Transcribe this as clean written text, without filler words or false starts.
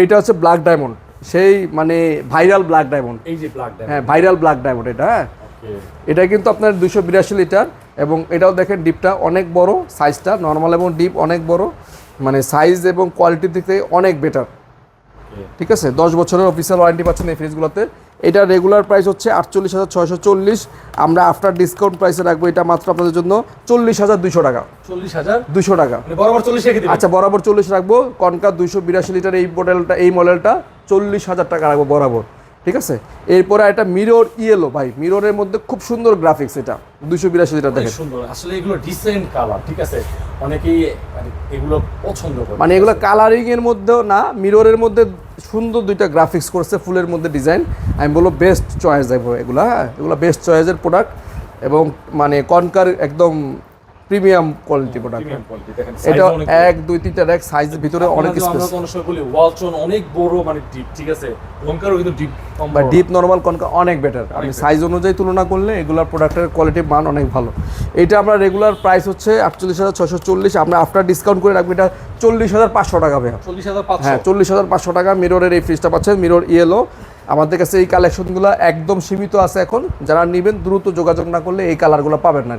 এইটা হচ্ছে black diamond, সেই মানে ভাইরাল ব্ল্যাক ডায়মন্ড। এই যে ব্ল্যাক ডায়মন্ড, হ্যাঁ ভাইরাল ব্ল্যাক ডায়মন্ড এটা। হ্যাঁ ওকে, এটা কিন্তু আপনার 282 লিটার, এবং এটাও দেখেন ডিপটা অনেক বড়, সাইজটা নর্মাল এবং ডিপ অনেক বড়, মানে সাইজ এবং কোয়ালিটির দিক থেকে অনেক বেটার। ঠিক আছে, 10 বছরের অফিসিয়াল ওয়ারেন্টি পাচ্ছেন এই ফ্রিজগুলোতে। এটা রেগুলার প্রাইস হচ্ছে 48,640, আমরা আফটার ডিসকাউন্ট প্রাইসে রাখবো এটা মাত্র আপনাদের জন্য 40,200 টাকা। 40,200 টাকা, মানে বরাবর 40 রেখে দিবেন? আচ্ছা বরাবর 40 রাখবো। কনকা 282 লিটার এই মডেলটা 40,000 টাকা রাখবো বরাবর। ঠিক আছে, এরপরে একটা মিরর ইয়েলো, ভাই মিররের মধ্যে খুব সুন্দর গ্রাফিক্স, এটা 282 লিটার দেখেন, সুন্দর আসলে, এগুলো ডিসেন্ট কালার। ঠিক আছে, অনেকেই মানে এগুলো পছন্দ করে, মানে এগুলো কালারিং এর মধ্যেও না, মিররের মধ্যে সুন্দর দুইটা গ্রাফিক্স করছে, ফুলের মধ্যে ডিজাইন। আমি বলবো বেস্ট চয়েস দেবো এগুলো। হ্যাঁ এগুলো বেস্ট চয়েসের প্রোডাক্ট, এবং মানে কনকার একদম প্রিমিয়াম কোয়ালিটি প্রোডাক্ট। এটা 1 2 3টা র‍্যাক সাইজের ভিতরে অনেক স্পেস। আমরা অনেক সময় বলি ওয়ালটন অনেক বড়, মানে ডিপ। ঠিক আছে, কনকারও কিন্তু ডিপ কম, বা ডিপ নরমাল কনকা অনেক বেটার। আমি সাইজ অনুযায়ী তুলনা করলে এগুলোর প্রোডাক্টের কোয়ালিটির মান অনেক ভালো। এটা আমরা রেগুলার প্রাইস হচ্ছে 48,640, আমরা আফটার ডিসকাউন্ট করে রাখবো এটা 40,500 টাকা ভাই। 40,500? হ্যাঁ 40,500 টাকা মিররের এই ফ্রিজটা পাচ্ছেন, মিরর ইয়েলো। আমাদের কাছে এই কালেকশনগুলো একদম সীমিত আছে এখন, যারা নেবেন দ্রুত যোগাযোগ না করলে এই কালারগুলো পাবেন না আর কি।